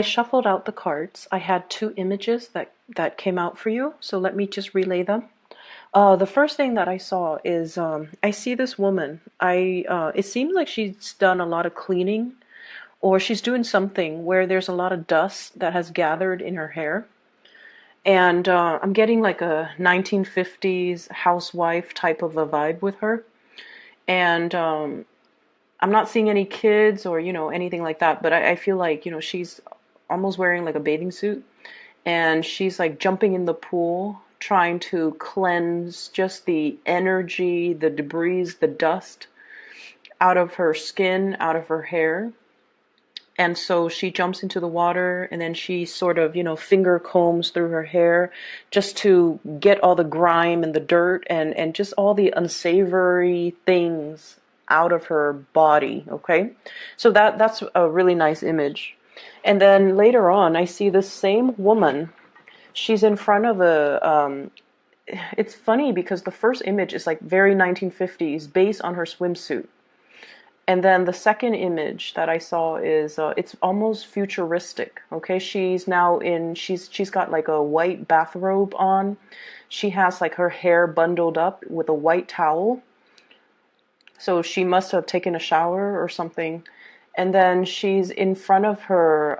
I shuffled out the cards. I had two images that came out for you, so let me just relay them. The first thing that I saw is I see this woman. It seems like she's done a lot of cleaning, or she's doing something where there's a lot of dust that has gathered in her hair. And I'm getting like a 1950s housewife type of a vibe with her. And I'm not seeing any kids or, anything like that, but I feel like, she's almost wearing like a bathing suit, and she's like jumping in the pool, trying to cleanse just the energy, the debris, the dust out of her skin, out of her hair. And so she jumps into the water, and then she sort of, finger combs through her hair just to get all the grime and the dirt and just all the unsavory things out of her body. Okay. So that's a really nice image. And then later on, I see this same woman. She's in front of it's funny because the first image is like very 1950s based on her swimsuit. And then the second image that I saw is it's almost futuristic. Okay, she's got like a white bathrobe on. She has like her hair bundled up with a white towel. So she must have taken a shower or something. And then she's in front of her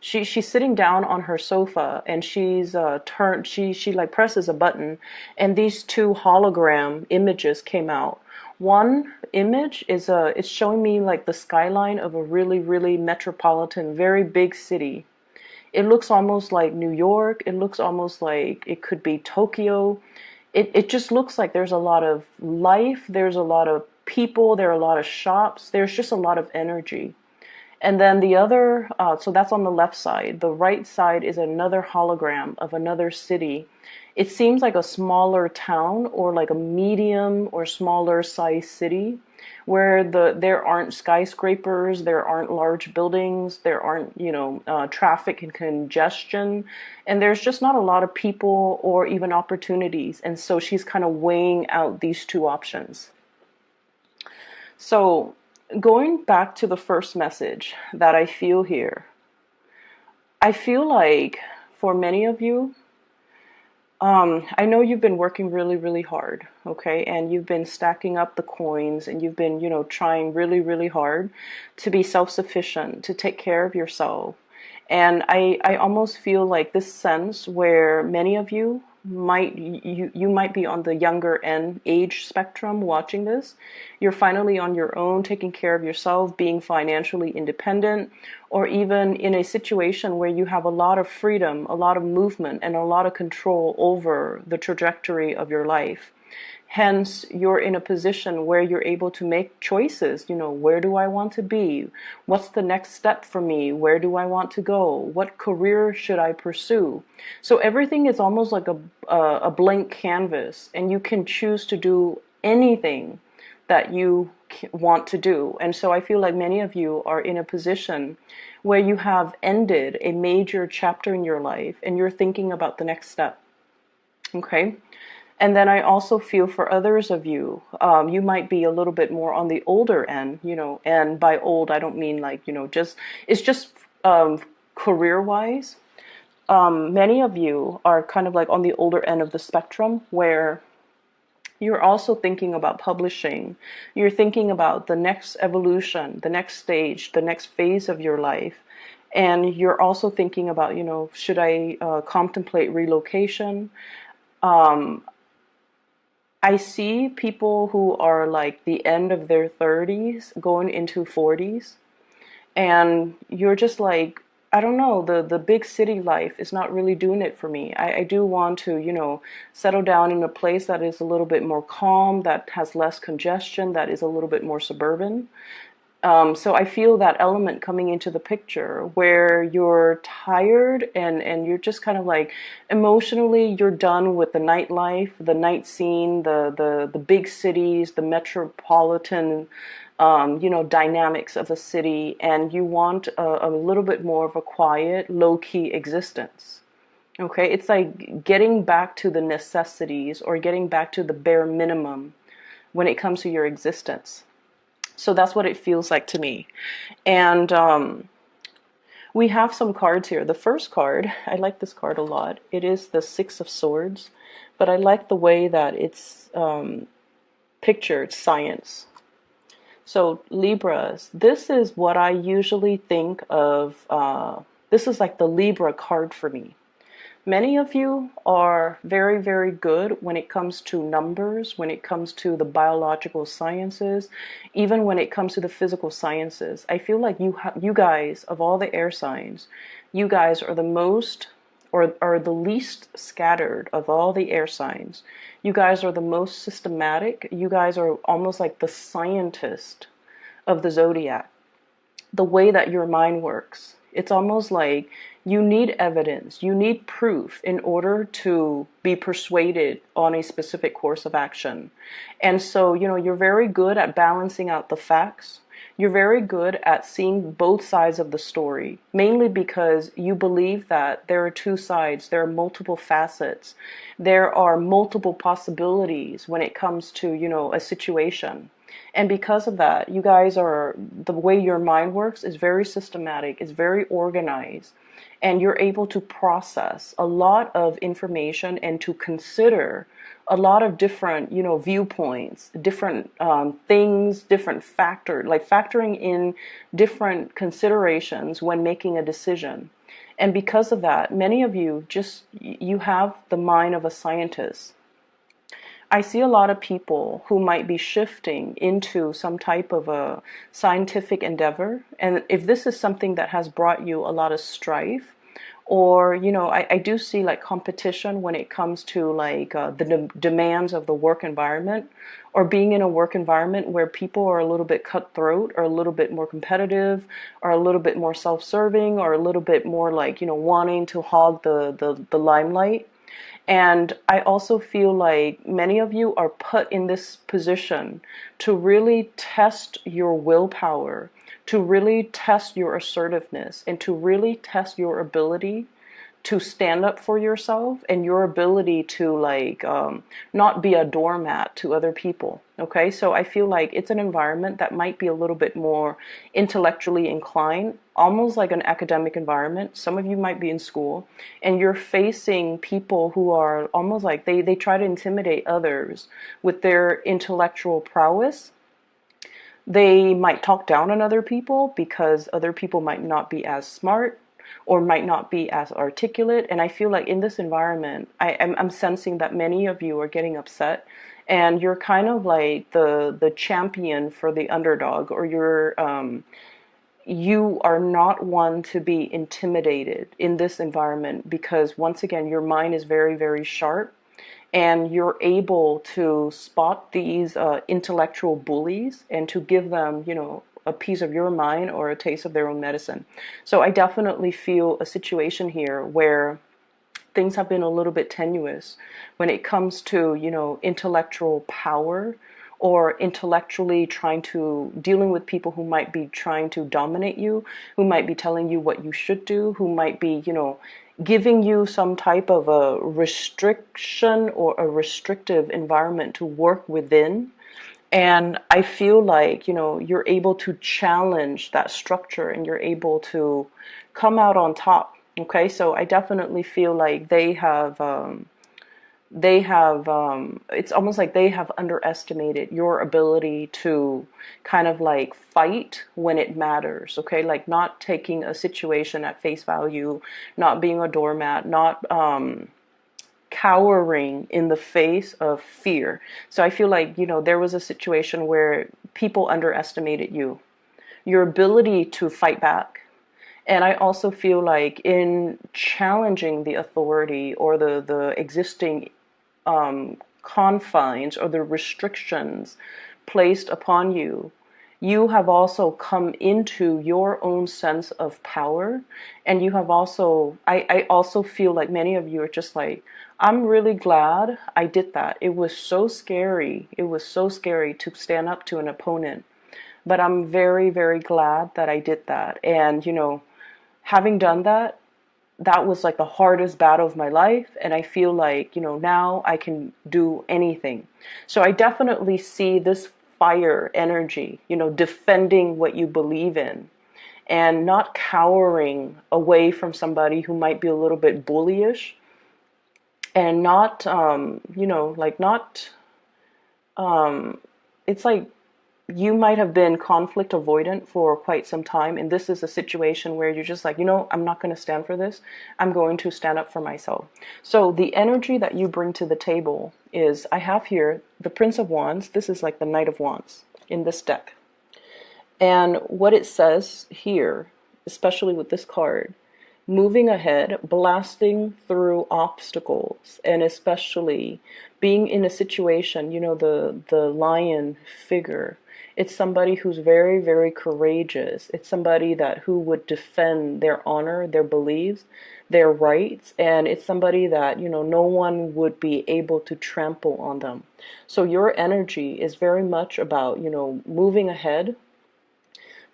she's sitting down on her sofa, and she's turned she like presses a button, and these two hologram images came out. One image is it's showing me like the skyline of a really metropolitan, very big city. It looks almost like New York. It looks almost like it could be Tokyo. It just looks like there's a lot of life, there's a lot of people, there are a lot of shops, there's just a lot of energy. And then the other, so that's on the left side. The right side is another hologram of another city. It seems like a smaller town, or like a medium or smaller size city, where there aren't skyscrapers, there aren't large buildings, there aren't, traffic and congestion, and there's just not a lot of people or even opportunities. And so she's kind of weighing out these two options. So going back to the first message that I feel here, I feel like for many of you, I know you've been working really hard, okay? And you've been stacking up the coins, and you've been, trying really hard to be self-sufficient, to take care of yourself. And I almost feel like this sense where many of you you might be on the younger end age spectrum watching this. You're finally on your own, taking care of yourself, being financially independent, or even in a situation where you have a lot of freedom, a lot of movement, and a lot of control over the trajectory of your life. Hence, you're in a position where you're able to make choices. Where do I want to be? What's the next step for me? Where do I want to go? What career should I pursue? So everything is almost like a blank canvas, and you can choose to do anything that you want to do. And so I feel like many of you are in a position where you have ended a major chapter in your life, and you're thinking about the next step. Okay? And then I also feel for others of you, you might be a little bit more on the older end, and by old, I don't mean like, it's just career-wise. Many of you are kind of like on the older end of the spectrum, where you're also thinking about publishing. You're thinking about the next evolution, the next stage, the next phase of your life. And you're also thinking about, should I contemplate relocation? I see people who are like the end of their 30s going into 40s, and you're just like, I don't know, the big city life is not really doing it for me. I do want to, settle down in a place that is a little bit more calm, that has less congestion, that is a little bit more suburban. So I feel that element coming into the picture, where you're tired and you're just kind of like emotionally you're done with the nightlife, the night scene, the big cities, the metropolitan dynamics of the city, and you want a little bit more of a quiet, low-key existence. Okay, it's like getting back to the necessities, or getting back to the bare minimum when it comes to your existence. So that's what it feels like to me. And We have some cards here. The first card, I like this card a lot. It is the Six of Swords, but I like the way that it's pictured science. So Libras, this is what I usually think of. This is like the Libra card for me. Many of you are very, very good when it comes to numbers, when it comes to the biological sciences, even when it comes to the physical sciences. I feel like you guys, of all the air signs, you guys are the most or are the least scattered of all the air signs. You guys are the most systematic. You guys are almost like the scientist of the zodiac, the way that your mind works. It's almost like you need evidence, you need proof in order to be persuaded on a specific course of action. And so, you're very good at balancing out the facts. You're very good at seeing both sides of the story, mainly because you believe that there are two sides, there are multiple facets, there are multiple possibilities when it comes to, a situation. And because of that, you guys are, the way your mind works is very systematic, is very organized, and you're able to process a lot of information and to consider a lot of different, viewpoints, different things, different factors, like factoring in different considerations when making a decision. And because of that, many of you you have the mind of a scientist. I see a lot of people who might be shifting into some type of a scientific endeavor. And if this is something that has brought you a lot of strife, or, I do see like competition when it comes to like the demands of the work environment, or being in a work environment where people are a little bit cutthroat, or a little bit more competitive, or a little bit more self-serving, or a little bit more like, wanting to hog the limelight. And I also feel like many of you are put in this position to really test your willpower, to really test your assertiveness, and to really test your ability to stand up for yourself and your ability to like not be a doormat to other people. Okay, so I feel like it's an environment that might be a little bit more intellectually inclined, almost like an academic environment. Some of you might be in school and you're facing people who are almost like they try to intimidate others with their intellectual prowess. They might talk down on other people because other people might not be as smart or might not be as articulate. And I feel like in this environment, I'm sensing that many of you are getting upset and you're kind of like the champion for the underdog, or you are not one to be intimidated in this environment because once again, your mind is very, very sharp. And you're able to spot these intellectual bullies and to give them, a piece of your mind or a taste of their own medicine. So I definitely feel a situation here where things have been a little bit tenuous when it comes to, intellectual power, or intellectually dealing with people who might be trying to dominate you, who might be telling you what you should do, who might be, giving you some type of a restriction or a restrictive environment to work within. And I feel like, you're able to challenge that structure and you're able to come out on top. Okay, so I definitely feel like it's almost like they have underestimated your ability to kind of like fight when it matters. Okay, like not taking a situation at face value, not being a doormat, not cowering in the face of fear. So I feel like, there was a situation where people underestimated your ability to fight back. And I also feel like in challenging the authority or the existing confines or the restrictions placed upon you, you have also come into your own sense of power. And you have also, I also feel like many of you are just like, I'm really glad I did that. It was so scary. It was so scary to stand up to an opponent. But I'm very, very glad that I did that. And, having done that, that was like the hardest battle of my life. And I feel like, now I can do anything. So I definitely see this fire energy, defending what you believe in. and not cowering away from somebody who might be a little bit bullyish, and not, not, it's like you might have been conflict avoidant for quite some time, and this is a situation where you're just like, I'm not going to stand for this. I'm going to stand up for myself. So the energy that you bring to the table is, I have here the Prince of Wands. This is like the Knight of Wands in this deck. And what it says here, especially with this card, moving ahead, blasting through obstacles, and especially being in a situation, the lion figure. It's somebody who's very, very courageous. It's somebody who would defend their honor, their beliefs, their rights, and it's somebody that, no one would be able to trample on them. So your energy is very much about, moving ahead,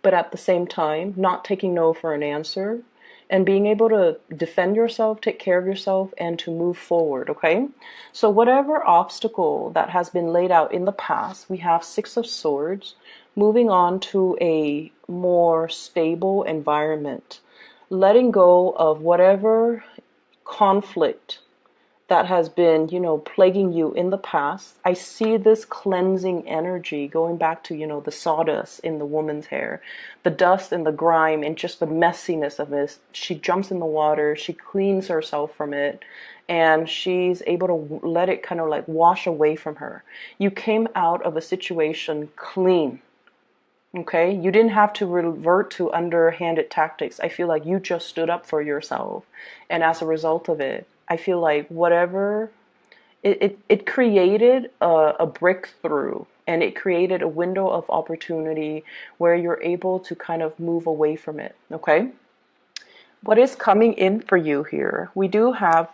but at the same time, not taking no for an answer, and being able to defend yourself, take care of yourself, and to move forward, okay? So whatever obstacle that has been laid out in the past, we have Six of Swords, moving on to a more stable environment, letting go of whatever conflict that has been, plaguing you in the past. I see this cleansing energy going back to, the sawdust in the woman's hair, the dust and the grime and just the messiness of this. She jumps in the water, she cleans herself from it, and she's able to let it kind of like wash away from her. You came out of a situation clean. Okay, you didn't have to revert to underhanded tactics. I feel like you just stood up for yourself. And as a result of it, I feel like whatever, it created a breakthrough, and it created a window of opportunity where you're able to kind of move away from it. Okay, what is coming in for you here? We do have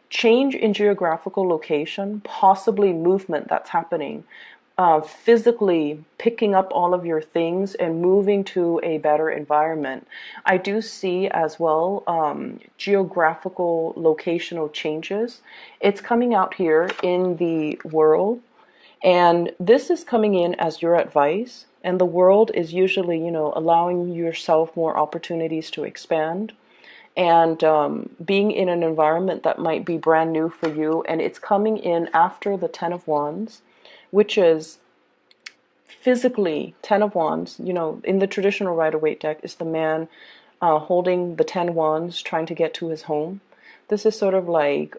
change in geographical location, possibly movement that's happening. Physically picking up all of your things and moving to a better environment. I do see as well geographical locational changes. It's coming out here in the world, and this is coming in as your advice, and the world is usually, allowing yourself more opportunities to expand, and being in an environment that might be brand new for you. And it's coming in after the Ten of Wands, which is physically, Ten of Wands, in the traditional Rider-Waite deck, is the man holding the 10 wands trying to get to his home. This is sort of like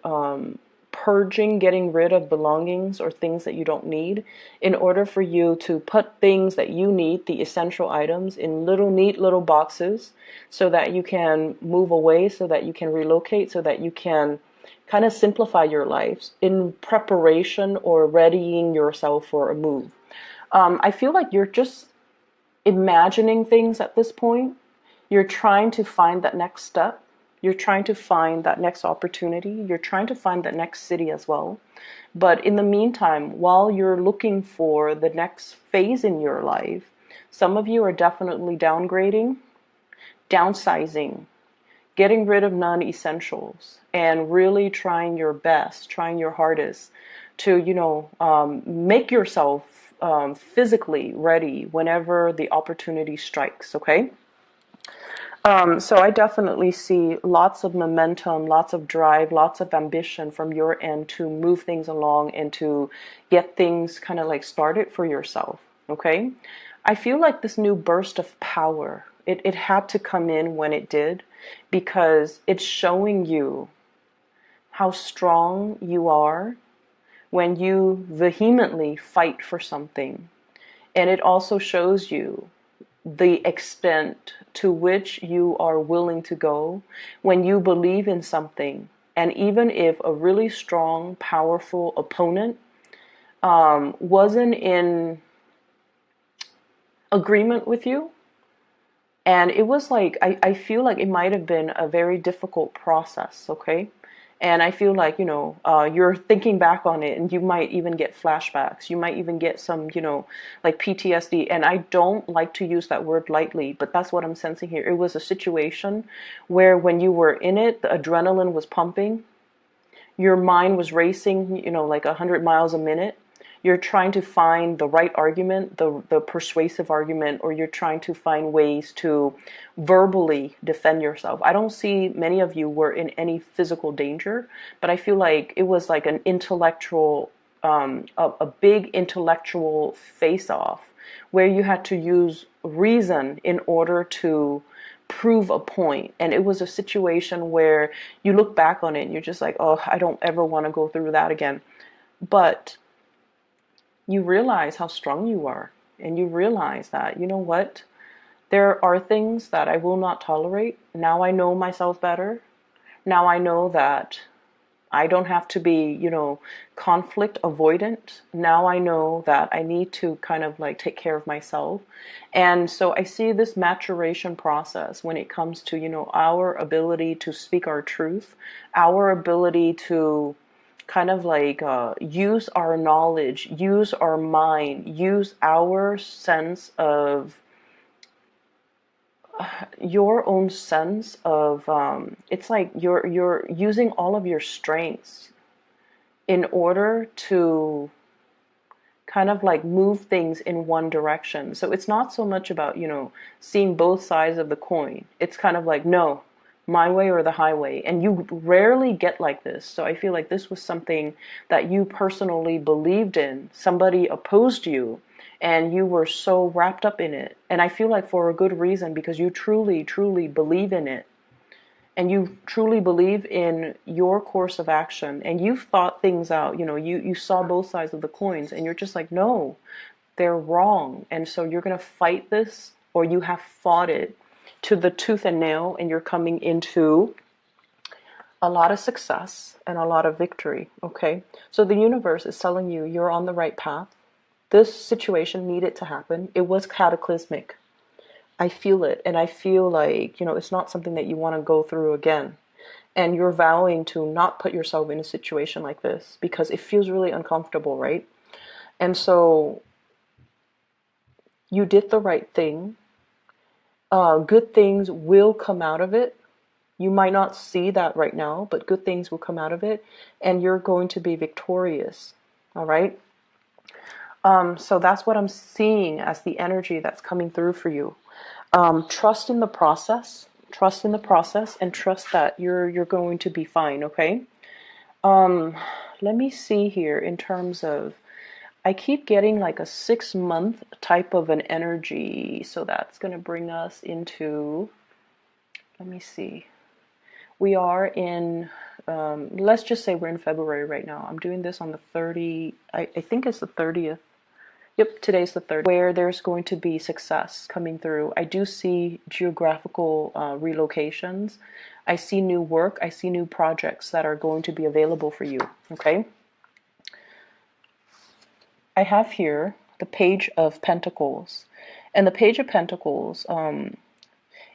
purging, getting rid of belongings or things that you don't need, in order for you to put things that you need, the essential items, in neat little boxes, so that you can move away, so that you can relocate, so that you can kind of simplify your lives in preparation or readying yourself for a move. I feel like you're just imagining things at this point. You're trying to find that next step. You're trying to find that next opportunity. You're trying to find that next city as well. But in the meantime, while you're looking for the next phase in your life, some of you are definitely downgrading, downsizing, getting rid of non-essentials, and really trying your best, trying your hardest to, make yourself physically ready whenever the opportunity strikes, okay? So I definitely see lots of momentum, lots of drive, lots of ambition from your end to move things along and to get things kind of like started for yourself, okay? I feel like this new burst of power, it had to come in when it did, because it's showing you how strong you are when you vehemently fight for something. And it also shows you the extent to which you are willing to go when you believe in something. And even if a really strong, powerful opponent wasn't in agreement with you, and it was like, I feel like it might have been a very difficult process, okay? And I feel like, you're thinking back on it and you might even get flashbacks. You might even get some, like PTSD. And I don't like to use that word lightly, but that's what I'm sensing here. It was a situation where when you were in it, the adrenaline was pumping. Your mind was racing, like 100 miles a minute. you're trying to find the right argument, the persuasive argument, or you're trying to find ways to verbally defend yourself. I don't see many of you were in any physical danger, but I feel like it was like an intellectual, a big intellectual face-off where you had to use reason in order to prove a point. And it was a situation where you look back on it and you're just like, oh, I don't ever want to go through that again. But you realize how strong you are, and you realize that, you know what, there are things that I will not tolerate. Now I know myself better. Now I know that I don't have to be, conflict avoidant. Now I know that I need to kind of like take care of myself. And so I see this maturation process when it comes to, our ability to speak our truth, our ability to kind of like use our knowledge, use our mind, use our sense of your own sense of it's like you're using all of your strengths in order to kind of like move things in one direction. So it's not so much about, seeing both sides of the coin. It's kind of like, no, my way or the highway. And you rarely get like this. So I feel like this was something that you personally believed in. Somebody opposed you and you were so wrapped up in it. And I feel like for a good reason, because you truly, truly believe in it. And you truly believe in your course of action, and you've thought things out. You saw both sides of the coins, and you're just like, no, they're wrong. And so you're going to fight this, or you have fought it to the tooth and nail, and you're coming into a lot of success and a lot of victory. Okay. So the universe is telling you you're on the right path. This situation needed to happen. It was cataclysmic. I feel it, and I feel like, it's not something that you want to go through again. And you're vowing to not put yourself in a situation like this because it feels really uncomfortable, right? And so you did the right thing. Good things will come out of it. You might not see that right now, but good things will come out of it, and you're going to be victorious. All right? So that's what I'm seeing as the energy that's coming through for you. Trust in the process. Trust in the process, and trust that you're going to be fine. Okay. Let me see here in terms of. I keep getting like a 6-month type of an energy, so that's going to bring us into. Let me see. We are in. Let's just say we're in February right now. I'm doing this on the 30. I think it's the 30th. Yep, today's the 3rd, where there's going to be success coming through. I do see geographical relocations. I see new work. I see new projects that are going to be available for you, okay? I have here the Page of Pentacles. And the Page of Pentacles,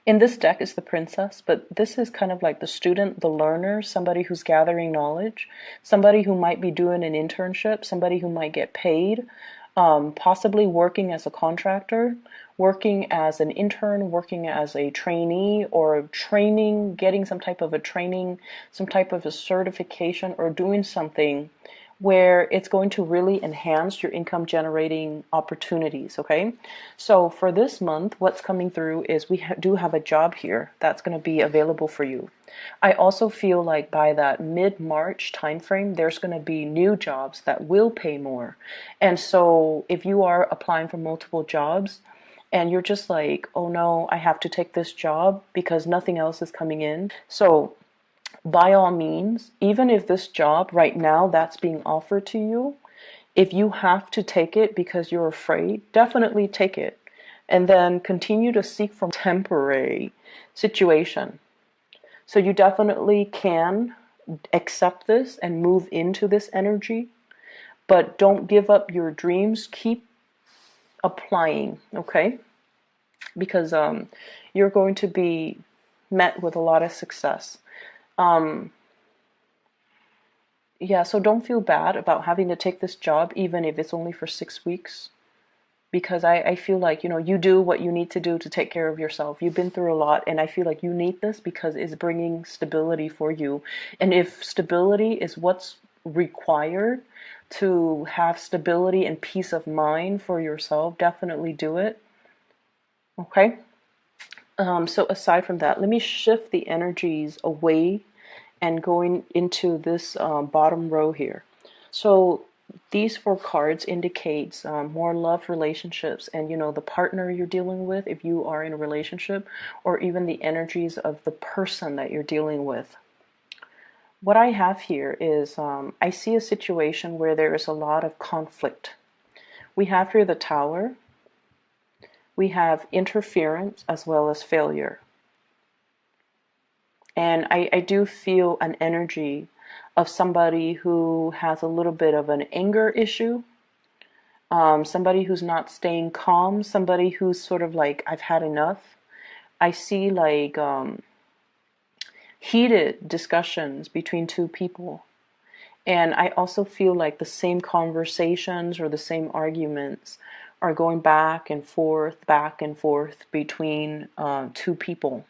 in this deck is the Princess, but this is kind of like the student, the learner, somebody who's gathering knowledge, somebody who might be doing an internship, somebody who might get paid, possibly working as a contractor, working as an intern, working as a trainee, or training, getting some type of a training, some type of a certification, or doing something where it's going to really enhance your income generating opportunities, okay? So for this month, what's coming through is we do have a job here that's going to be available for you. I also feel like by that mid-March timeframe, there's going to be new jobs that will pay more. And so if you are applying for multiple jobs and you're just like, oh no, I have to take this job because nothing else is coming in. So by all means, even if this job right now that's being offered to you, if you have to take it because you're afraid, definitely take it. And then continue to seek from temporary situation. So you definitely can accept this and move into this energy, but don't give up your dreams. Keep applying, okay? Because you're going to be met with a lot of success. Yeah, so don't feel bad about having to take this job, even if it's only for 6 weeks. Because I feel like, you do what you need to do to take care of yourself. You've been through a lot, and I feel like you need this because it's bringing stability for you. And if stability is what's required to have stability and peace of mind for yourself, definitely do it. Okay. So aside from that, let me shift the energies away and going into this bottom row here. So these four cards indicates more love relationships and, you know, the partner you're dealing with if you are in a relationship, or even the energies of the person that you're dealing with. What I have here is I see a situation where there is a lot of conflict. We have here the Tower. We have interference as well as failure. And I do feel an energy of somebody who has a little bit of an anger issue, somebody who's not staying calm, somebody who's sort of like, I've had enough. I see like heated discussions between two people. And I also feel like the same conversations or the same arguments are going back and forth between two people.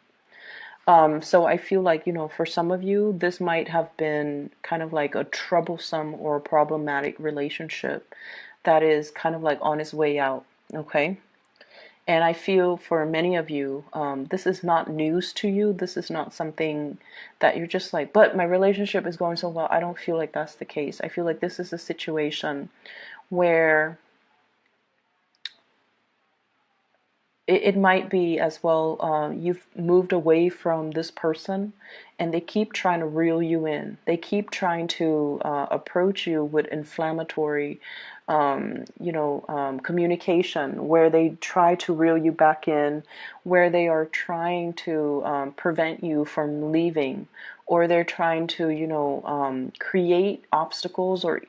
So I feel like, you know, for some of you, this might have been kind of like a troublesome or problematic relationship that is kind of like on its way out, okay? And I feel for many of you, this is not news to you. This is not something that you're just like, but my relationship is going so well. I don't feel like that's the case. I feel like this is a situation where it might be as well, you've moved away from this person and they keep trying to reel you in. They keep trying to approach you with inflammatory, communication, where they try to reel you back in, where they are trying to prevent you from leaving, or they're trying to, create obstacles, or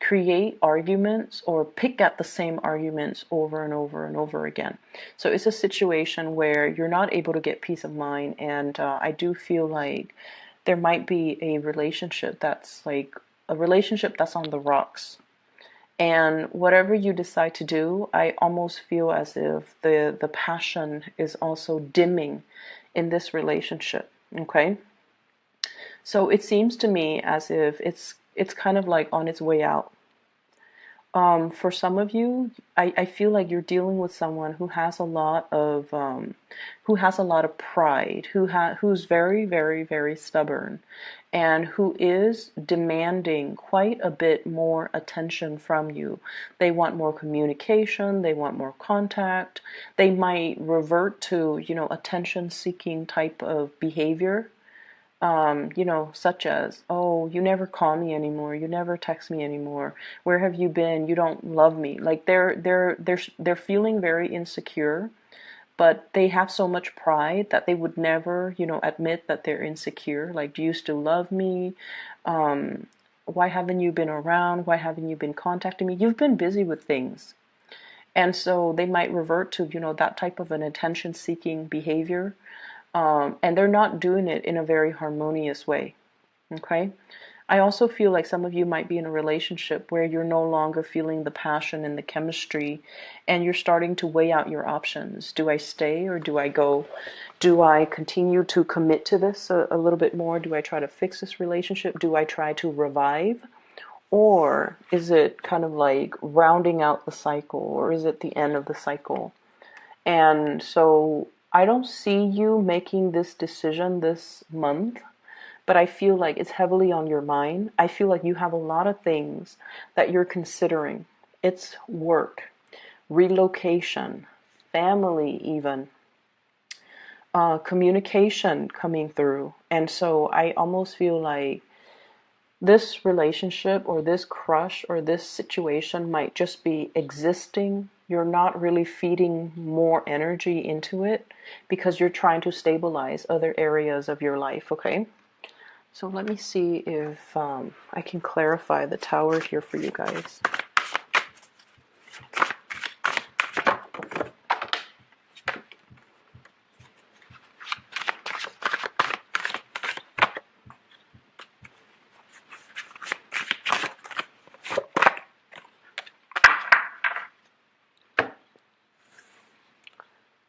create arguments, or pick at the same arguments over and over and over again. So it's a situation where you're not able to get peace of mind, and I do feel like there might be a relationship that's on the rocks. And whatever you decide to do, I almost feel as if the passion is also dimming in this relationship. Okay? So it seems to me as if it's kind of like on its way out. For some of you, I feel like you're dealing with someone who has a lot of pride, who's very, very, very stubborn, and who is demanding quite a bit more attention from you. They want more communication, they want more contact. They might revert to, attention-seeking type of behavior. Such as, oh, you never call me anymore, you never text me anymore, where have you been, you don't love me. Like they're feeling very insecure, but they have so much pride that they would never, admit that they're insecure. Like, do you still love me? Why haven't you been around? Why haven't you been contacting me? You've been busy with things. And so they might revert to, that type of an attention-seeking behavior. And they're not doing it in a very harmonious way. Okay? I also feel like some of you might be in a relationship where you're no longer feeling the passion and the chemistry, and you're starting to weigh out your options. Do I stay or do I go? Do I continue to commit to this a little bit more? Do I try to fix this relationship? Do I try to revive? Or is it kind of like rounding out the cycle, or is it the end of the cycle? And so I don't see you making this decision this month, but I feel like it's heavily on your mind. I feel like you have a lot of things that you're considering. It's work, relocation, family even, communication coming through. And so I almost feel like this relationship or this crush or this situation might just be existing. You're not really feeding more energy into it because you're trying to stabilize other areas of your life, okay? So let me see if I can clarify the Tower here for you guys.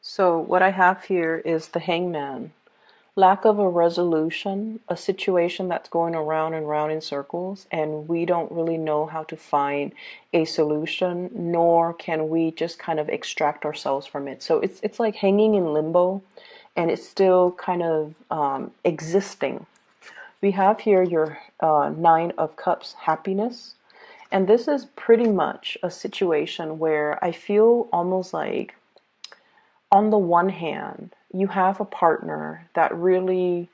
So what I have here is the Hangman. lack of a resolution, a situation that's going around and round in circles, and we don't really know how to find a solution, nor can we just kind of extract ourselves from it. So it's like hanging in limbo, and it's still kind of existing. We have here your Nine of Cups, happiness. And this is pretty much a situation where I feel almost like, on the one hand, you have a partner that really,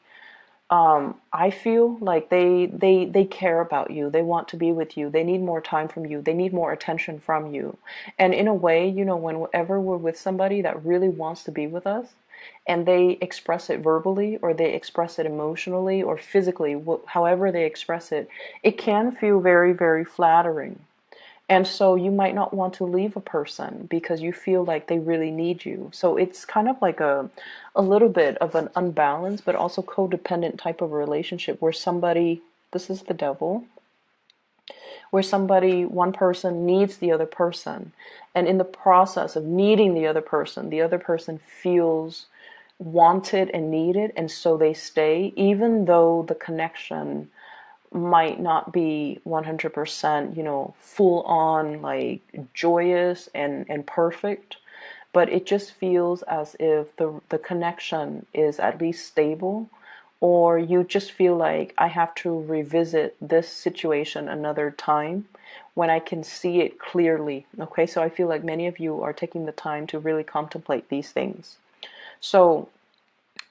I feel like they care about you. They want to be with you. They need more time from you. They need more attention from you. And in a way, whenever we're with somebody that really wants to be with us, and they express it verbally, or they express it emotionally or physically, however they express it, it can feel very, very flattering. And so you might not want to leave a person because you feel like they really need you. So it's kind of like a little bit of an unbalanced but also codependent type of relationship where somebody, this is the devil, where somebody, one person needs the other person. And in the process of needing the other person feels wanted and needed. And so they stay, even though the connection might not be 100%, full on, like, joyous and perfect, but it just feels as if the connection is at least stable, or you just feel like, I have to revisit this situation another time when I can see it clearly. Okay, so I feel like many of you are taking the time to really contemplate these things. So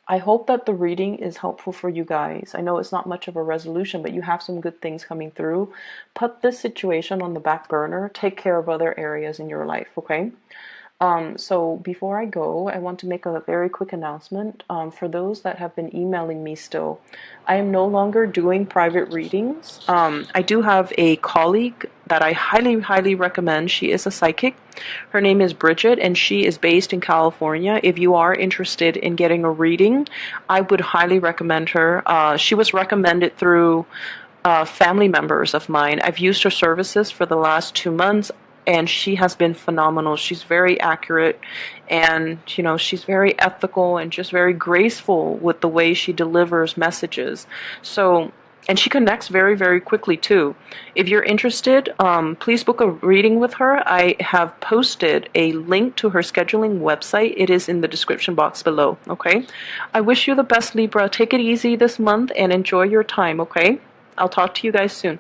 I hope that the reading is helpful for you guys. I know it's not much of a resolution, but you have some good things coming through. Put this situation on the back burner. Take care of other areas in your life, okay? So before I go, I want to make a very quick announcement. For those that have been emailing me still, I am no longer doing private readings. I do have a colleague that I highly, highly recommend. She is a psychic. Her name is Bridget, and she is based in California. If you are interested in getting a reading, I would highly recommend her. She was recommended through family members of mine. I've used her services for the last 2 months, and she has been phenomenal. She's very accurate, and she's very ethical and just very graceful with the way she delivers messages. So, and she connects very, very quickly too. If you're interested, please book a reading with her. I have posted a link to her scheduling website. It is in the description box below, okay? I wish you the best, Libra. Take it easy this month and enjoy your time, okay? I'll talk to you guys soon.